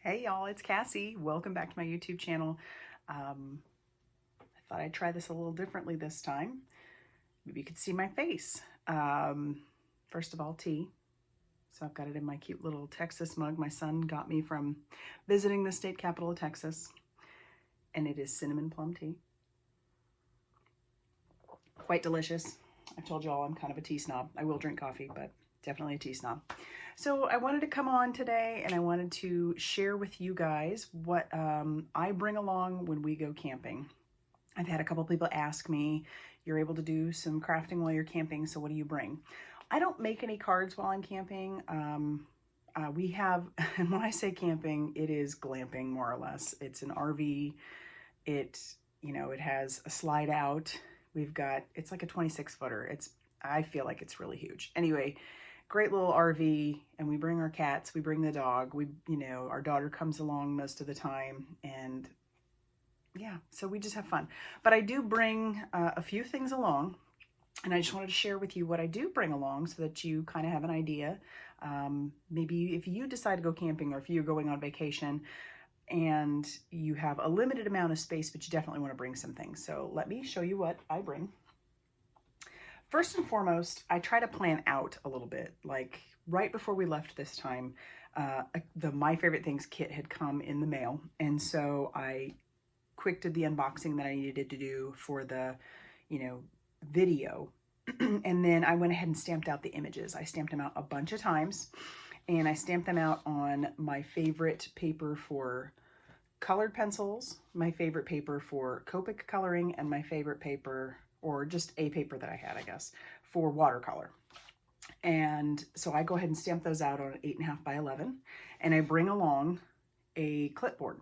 Hey y'all, it's Cassie. Welcome back to my YouTube channel. I thought I'd try this a little differently this time. Maybe you could see my face. First of all, tea. So I've got it in my cute little Texas mug my son got me from visiting the state capital of Texas. And it is cinnamon plum tea. Quite delicious. I've told you all I'm kind of a tea snob. I will drink coffee, but definitely a tea snob. So I wanted to come on today and I wanted to share with you guys what I bring along when we go camping. I've had a couple people ask me, you're able to do some crafting while you're camping, so what do you bring? I don't make any cards while I'm camping. We have, and when I say camping, it is glamping more or less. It's an RV. It has a slide out. It's like a 26 footer. I feel like it's really huge. Anyway, great little RV, and we bring our cats, we bring the dog, our daughter comes along most of the time, and yeah, so we just have fun. But I do bring a few things along, and I just wanted to share with you what I do bring along so that you kind of have an idea. Maybe if you decide to go camping or if you're going on vacation and you have a limited amount of space, but you definitely want to bring some things. So let me show you what I bring. First and foremost, I try to plan out a little bit. Like right before we left this time, the My Favorite Things kit had come in the mail. And so I quick did the unboxing that I needed to do for the, video. And then I went ahead and stamped out the images. I stamped them out a bunch of times, and I stamped them out on my favorite paper for colored pencils, my favorite paper for Copic coloring, and my favorite paper, or just a paper that I had, I guess, for watercolor. And so I go ahead and stamp those out on an 8.5 by 11, and I bring along a clipboard.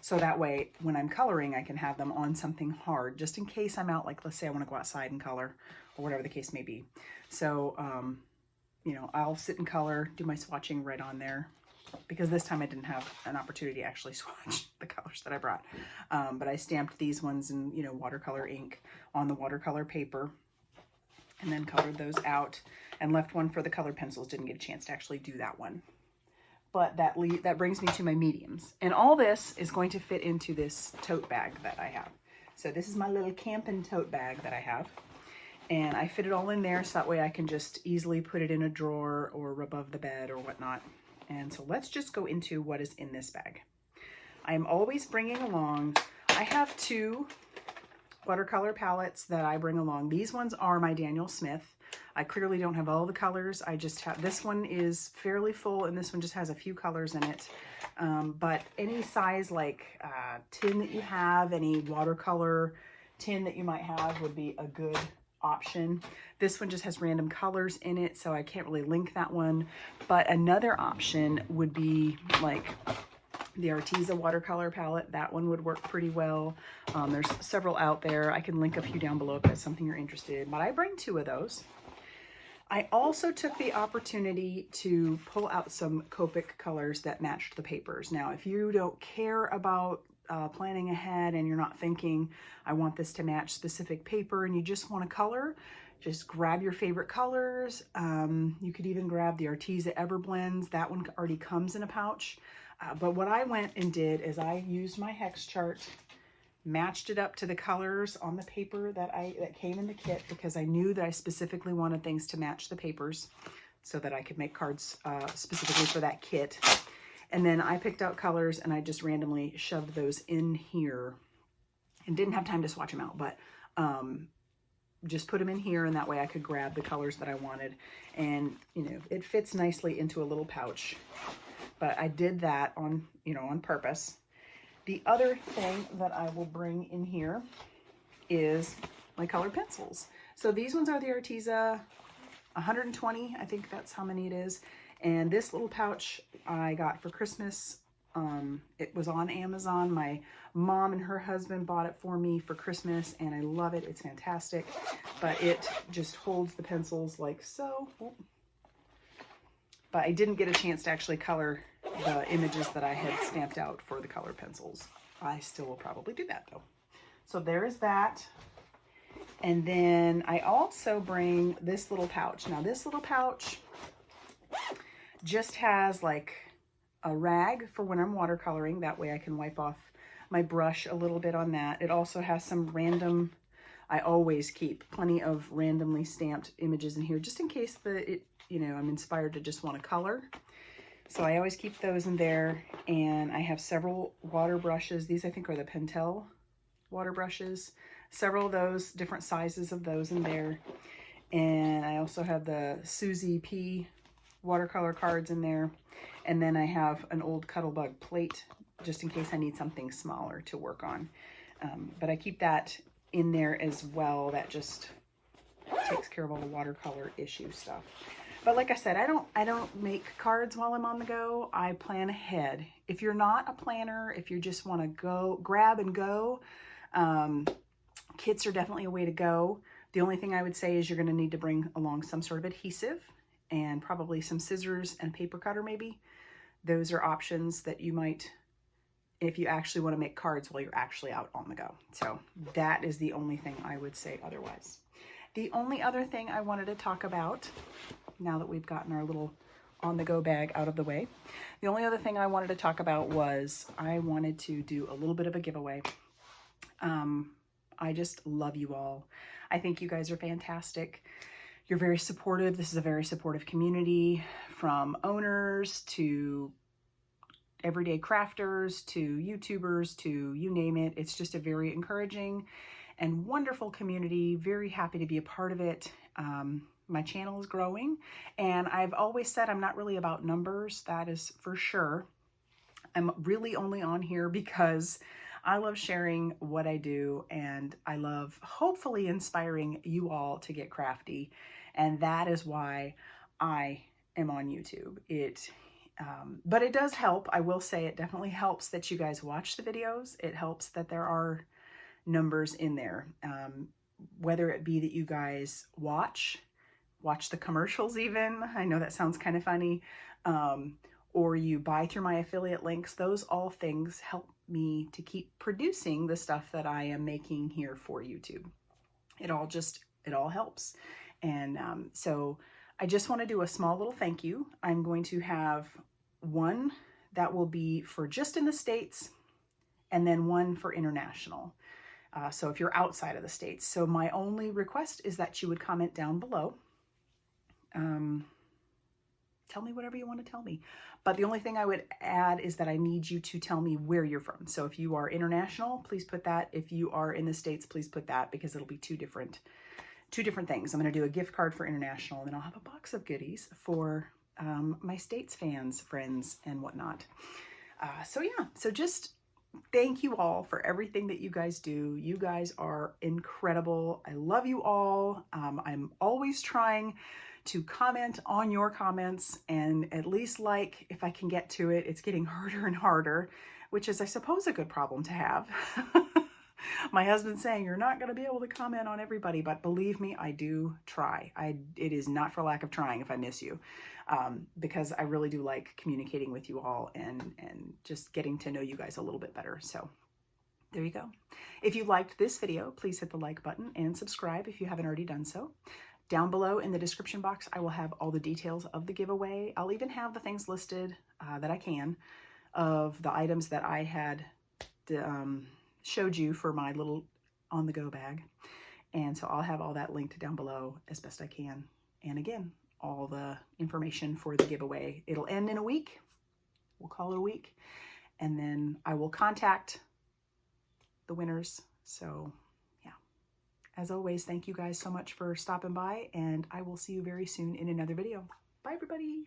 So that way, when I'm coloring, I can have them on something hard, just in case I'm out, like let's say I want to go outside and color, or whatever the case may be. So, I'll sit and color, do my swatching right on there, because this time I didn't have an opportunity to actually swatch the colors that I brought. But I stamped these ones in, watercolor ink on the watercolor paper, and then colored those out and left one for the colored pencils. Didn't get a chance to actually do that one. But that brings me to my mediums. And all this is going to fit into this tote bag that I have. So this is my little camping tote bag that I have. And I fit it all in there so that way I can just easily put it in a drawer or above the bed or whatnot. And so let's just go into what is in this bag. I am always bringing along, I have 2 watercolor palettes that I bring along. These ones are my Daniel Smith. I clearly don't have all the colors. I just have, this one is fairly full and this one just has a few colors in it. But any size like tin that you have, any watercolor tin that you might have would be a good option. This one just has random colors in it, so I can't really link that one. But another option would be like the Arteza watercolor palette. That one would work pretty well. There's several out there. I can link a few down below if that's something you're interested in, but I bring 2 of those. I also took the opportunity to pull out some Copic colors that matched the papers. Now, if you don't care about planning ahead and you're not thinking, I want this to match specific paper, and you just want to color, just grab your favorite colors. You could even grab the Arteza Everblends. That one already comes in a pouch. But what I went and did is I used my hex chart, matched it up to the colors on the paper that came in the kit, because I knew that I specifically wanted things to match the papers so that I could make cards specifically for that kit. And then I picked out colors and I just randomly shoved those in here and didn't have time to swatch them out, but just put them in here, and that way I could grab the colors that I wanted. And, it fits nicely into a little pouch. But I did that on purpose. The other thing that I will bring in here is my colored pencils. So these ones are the Arteza 120, I think that's how many it is. And this little pouch I got for Christmas. It was on Amazon. My mom and her husband bought it for me for Christmas, and I love it. It's fantastic. But it just holds the pencils like so. But I didn't get a chance to actually color the images that I had stamped out for the colored pencils. I still will probably do that though. So there is that. And then I also bring this little pouch. Now this little pouch just has like a rag for when I'm watercoloring. That way I can wipe off my brush a little bit on that. It also has some random, I always keep plenty of randomly stamped images in here just in case I'm inspired to just want to color. So I always keep those in there, and I have several water brushes. These I think are the Pentel water brushes. Several of those, different sizes of those in there. And I also have the Susie P watercolor cards in there. And then I have an old Cuttlebug plate just in case I need something smaller to work on. But I keep that in there as well. That just takes care of all the watercolor issue stuff. But like I said, I don't make cards while I'm on the go. I plan ahead. If you're not a planner, if you just want to go grab and go, kits are definitely a way to go. The only thing I would say is you're going to need to bring along some sort of adhesive and probably some scissors and paper cutter maybe. Those are options that you might, if you actually want to make cards while you're actually out on the go. So that is the only thing I would say otherwise. The only other thing I wanted to talk about, now that we've gotten our little on-the-go bag out of the way, the only other thing I wanted to talk about was I wanted to do a little bit of a giveaway. I just love you all. I think you guys are fantastic. You're very supportive. This is a very supportive community, from owners to everyday crafters to YouTubers to you name it. It's just a very encouraging and wonderful community. Very happy to be a part of it. My channel is growing, and I've always said I'm not really about numbers. That is for sure. I'm really only on here because I love sharing what I do, and I love hopefully inspiring you all to get crafty. And that is why I am on YouTube. But it does help. I will say it definitely helps that you guys watch the videos. It helps that there are numbers in there. Whether it be that you guys watch the commercials even, I know that sounds kind of funny, or you buy through my affiliate links. Those all things help me to keep producing the stuff that I am making here for YouTube. It all helps. And so I just want to do a small little thank you. I'm going to have one that will be for just in the States, and then one for international. So if you're outside of the States. So my only request is that you would comment down below. Tell me whatever you want to tell me. But the only thing I would add is that I need you to tell me where you're from. So if you are international, please put that. If you are in the States, please put that, because it'll be two different things. I'm going to do a gift card for international, and then I'll have a box of goodies for my States fans, friends, and whatnot. So yeah, so just thank you all for everything that you guys do. You guys are incredible. I love you all. I'm always trying to comment on your comments, and at least like if I can get to it. It's getting harder and harder, which is, I suppose, a good problem to have. My husband's saying you're not going to be able to comment on everybody, but believe me, I do try. It is not for lack of trying if I miss you, because I really do like communicating with you all and just getting to know you guys a little bit better. So there you go. If you liked this video, please hit the like button and subscribe if you haven't already done so. Down below in the description box, I will have all the details of the giveaway. I'll even have the things listed that I can of the items that I had showed you for my little on-the-go bag. And so I'll have all that linked down below as best I can. And again, all the information for the giveaway. It'll end in a week. We'll call it a week. And then I will contact the winners. So yeah, as always, thank you guys so much for stopping by, and I will see you very soon in another video. Bye, everybody.